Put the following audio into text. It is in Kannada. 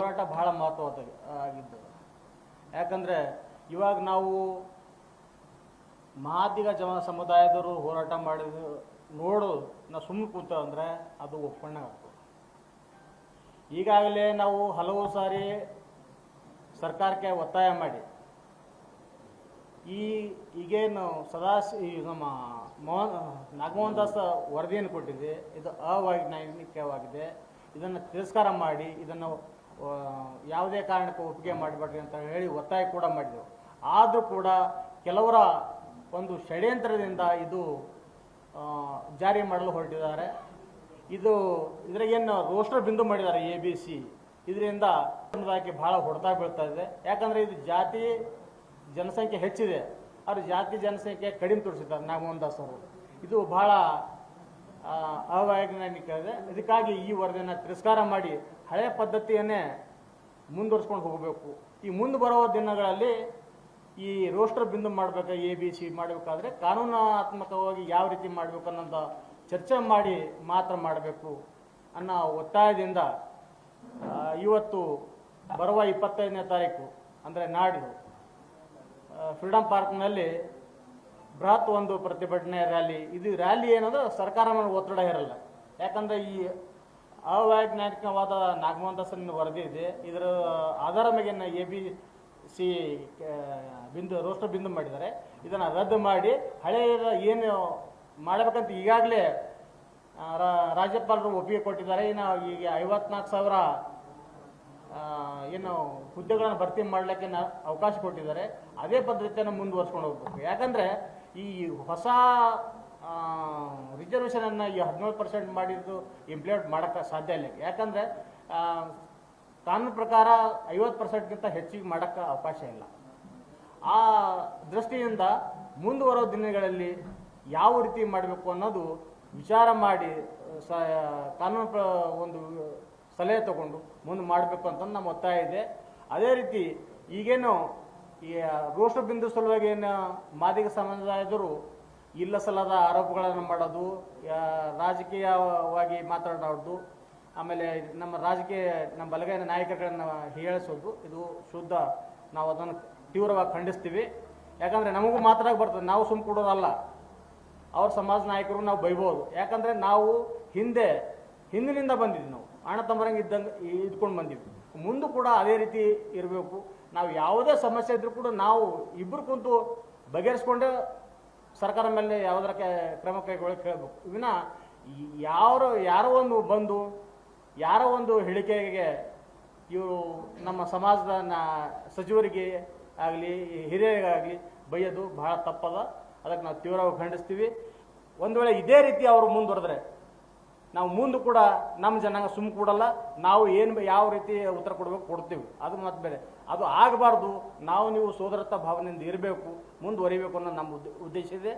ಹೋರಾಟ ಬಹಳ ಮಹತ್ವದ ಆಗಿದ್ದು. ಯಾಕಂದರೆ ಇವಾಗ ನಾವು ಮಹಾದಿಗ ಸಮುದಾಯದವರು ಹೋರಾಟ ಮಾಡಿದ ನೋಡು ನಾವು ಸುಮ್ಮನೆ ಕೂತ ಅಂದರೆ ಅದು ಒಪ್ಪಣ್ಣ ಆಗ್ತದೆ. ಈಗಾಗಲೇ ನಾವು ಹಲವು ಸಾರಿ ಸರ್ಕಾರಕ್ಕೆ ಒತ್ತಾಯ ಮಾಡಿ ಈಗೇನು ನಮ್ಮ ನಾಗಮೋಹನ್ ದಾಸ್ ವರದಿಯನ್ನು ಕೊಟ್ಟಿದೆ, ಇದು ಅವೈಜ್ಞಾನಿಕವಾಗಿದೆ, ಇದನ್ನು ತಿರಸ್ಕಾರ ಮಾಡಿ ಇದನ್ನು ಯಾವುದೇ ಕಾರಣಕ್ಕೂ ಒಪ್ಪಿಗೆ ಮಾಡಬೇಡ್ರಿ ಅಂತ ಹೇಳಿ ಒತ್ತಾಯ ಕೂಡ ಮಾಡಿದೆವು. ಆದರೂ ಕೂಡ ಕೆಲವರ ಒಂದು ಷಡ್ಯಂತ್ರದಿಂದ ಇದು ಜಾರಿ ಮಾಡಲು ಹೊರಟಿದ್ದಾರೆ. ಇದ್ರಾಗೇನು ರೋಸ್ಟರ್ ಬಿಂದು ಮಾಡಿದ್ದಾರೆ ABC. ಇದರಿಂದ ಸಮುದಾಯಕ್ಕೆ ಬಹಳ ಹೊಡೆತ ಬೀಳ್ತಾ ಇದೆ. ಯಾಕಂದರೆ ಇದು ಜಾತಿ ಜನಸಂಖ್ಯೆ ಹೆಚ್ಚಿದೆ, ಅವರು ಜಾತಿ ಜನಸಂಖ್ಯೆ ಕಡಿಮೆ ತೋರಿಸಿದ್ದಾರೆ ನಾಗಮೋಹನ್ ದಾಸ್ ಅವರು. ಇದು ಬಹಳ ಅವೈಜ್ಞಾನಿಕ ಇದೆ. ಇದಕ್ಕಾಗಿ ಈ ವರದಿಯನ್ನು ತಿರಸ್ಕಾರ ಮಾಡಿ ಹಳೆಯ ಪದ್ಧತಿಯನ್ನೇ ಮುಂದುವರಿಸ್ಕೊಂಡು ಹೋಗಬೇಕು. ಈ ಮುಂದೆ ಬರುವ ದಿನಗಳಲ್ಲಿ ಈ ರೋಸ್ಟರ್ ಬಿಂದು ಮಾಡಬೇಕು, ABC ಮಾಡಬೇಕಾದ್ರೆ ಕಾನೂನಾತ್ಮಕವಾಗಿ ಯಾವ ರೀತಿ ಮಾಡಬೇಕು ಅನ್ನೋದು ಚರ್ಚೆ ಮಾಡಿ ಮಾತ್ರ ಮಾಡಬೇಕು ಅನ್ನೋ ಒತ್ತಾಯದಿಂದ ಇವತ್ತು ಬರುವ 25ನೇ ತಾರೀಕು ಅಂದರೆ ನಾಡಿದ್ದು ಫ್ರೀಡಮ್ ಪಾರ್ಕ್ನಲ್ಲಿ ಬೃಹತ್ ಒಂದು ಪ್ರತಿಭಟನೆ ರ್ಯಾಲಿ. ಇದು ರ್ಯಾಲಿ ಏನಂದ್ರೆ ಸರ್ಕಾರ ಮೇಲೆ ಒತ್ತಡ ಇರಲ್ಲ. ಯಾಕಂದರೆ ಈ ಅವೈಜ್ಞಾನಿಕವಾದ ನಾಗಮೋಹನ್ ದಾಸನ ವರದಿ ಇದೆ, ಇದರ ಆಧಾರ ಮೇಲೆ ABC ರೋಸ್ಟರ್ ಬಿಂದು ಮಾಡಿದ್ದಾರೆ. ಇದನ್ನು ರದ್ದು ಮಾಡಿ ಹಳೆಯ ಏನು ಮಾಡಬೇಕಂತ ಈಗಾಗಲೇ ರಾಜ್ಯಪಾಲರು ಒಪ್ಪಿಗೆ ಕೊಟ್ಟಿದ್ದಾರೆ. ಇನ್ನು ಈಗ 54,000 ಏನು ಹುದ್ದೆಗಳನ್ನು ಭರ್ತಿ ಮಾಡಲಿಕ್ಕೆ ಅವಕಾಶ ಕೊಟ್ಟಿದ್ದಾರೆ. ಅದೇ ಪದ್ಧತಿಯನ್ನು ಮುಂದುವರ್ಸ್ಕೊಂಡು ಹೋಗ್ಬೇಕು. ಯಾಕಂದರೆ ಈ ಹೊಸ ರಿಸರ್ವೇಷನನ್ನು ಈ 17% ಮಾಡಿದ್ದು ಇಂಪ್ಲಿಮೆಂಟ್ ಮಾಡೋಕ್ಕೆ ಸಾಧ್ಯ ಇಲ್ಲ. ಯಾಕಂದರೆ ಕಾನೂನು ಪ್ರಕಾರ 50%ಗಿಂತ ಹೆಚ್ಚಿಗೆ ಮಾಡೋಕ್ಕೆ ಅವಕಾಶ ಇಲ್ಲ. ಆ ದೃಷ್ಟಿಯಿಂದ ಮುಂದುವರೋ ದಿನಗಳಲ್ಲಿ ಯಾವ ರೀತಿ ಮಾಡಬೇಕು ಅನ್ನೋದು ವಿಚಾರ ಮಾಡಿ ಕಾನೂನು ಒಂದು ಸಲಹೆ ತಗೊಂಡು ಮುಂದೆ ಮಾಡಬೇಕು ಅಂತ ನಮ್ಮ ಒತ್ತಾಯ ಇದೆ. ಅದೇ ರೀತಿ ಈಗೇನು ಈ ರೋಸ್ಟರ್ ಬಿಂದು ಸಲುವಾಗಿ ಏನು ಮಾದಿಗ ಸಮುದಾಯದವರು ಇಲ್ಲ ಸಲ್ಲದ ಆರೋಪಗಳನ್ನು ಮಾಡೋದು, ರಾಜಕೀಯವಾಗಿ ಮಾತನಾಡೋದು, ಆಮೇಲೆ ನಮ್ಮ ಬಲಗೈನ ನಾಯಕರುಗಳನ್ನು ಹೀಯಾಳಿಸೋದು, ಇದು ಶುದ್ಧ. ನಾವು ಅದನ್ನು ತೀವ್ರವಾಗಿ ಖಂಡಿಸ್ತೀವಿ. ಯಾಕಂದರೆ ನಮಗೂ ಮಾತಾಡೋಕೆ ಬರ್ತದೆ, ನಾವು ಸುಮ್ಮ ಕೊಡೋದಲ್ಲ. ಅವ್ರ ಸಮಾಜ ನಾಯಕರು ನಾವು ಬೈಬೋದು. ಯಾಕಂದರೆ ನಾವು ಹಿಂದಿನಿಂದ ಬಂದಿದ್ವಿ, ನಾವು ಅಣ್ಣ ತಮ್ಮರಂಗೆ ಇದ್ಕೊಂಡು ಬಂದಿದ್ವಿ. ಮುಂದೆ ಕೂಡ ಅದೇ ರೀತಿ ಇರಬೇಕು. ನಾವು ಯಾವುದೇ ಸಮಸ್ಯೆ ಇದ್ರೂ ಕೂಡ ನಾವು ಇಬ್ಬರು ಕುಂತು ಬಗೆಹರಿಸ್ಕೊಂಡೆ ಸರ್ಕಾರ ಮೇಲೆ ಯಾವುದರ ಕ್ರಮ ಕೈಗೊಳ್ಳಕ್ಕೆ ಕೇಳಬೇಕು. ವಿನ ಯಾರೋ ಒಂದು ಬಂದು ಯಾರೋ ಒಂದು ಹೇಳಿಕೆಗೆ ಇವರು ನಮ್ಮ ಸಮಾಜದ ಸಚಿವರಿಗೆ ಆಗಲಿ ಹಿರಿಯರಿಗಾಗಲಿ ಬೈಯೋದು ಬಹಳ ತಪ್ಪದ. ಅದಕ್ಕೆ ನಾವು ತೀವ್ರವಾಗಿ ಖಂಡಿಸ್ತೀವಿ. ಒಂದು ವೇಳೆ ಇದೇ ರೀತಿ ಅವರು ಮುಂದುವರೆದ್ರೆ ನಾವು ಮುಂದೆ ಕೂಡ ನಮ್ಮ ಜನಾಂಗ ಸುಮ್ಮ ಕೂಡಲ್ಲ. ನಾವು ಯಾವ ರೀತಿ ಉತ್ತರ ಕೊಡ್ತೀವಿ, ಅದು ಮತ್ತೆ ಬೇರೆ. ಅದು ಆಗಬಾರ್ದು. ನೀವು ಸೋದರತ್ವ ಭಾವನೆಯಿಂದ ಇರಬೇಕು, ಮುಂದುವರಿಬೇಕು ಅನ್ನೋ ನಮ್ಮ ಉದ್ದೇಶ ಇದೆ.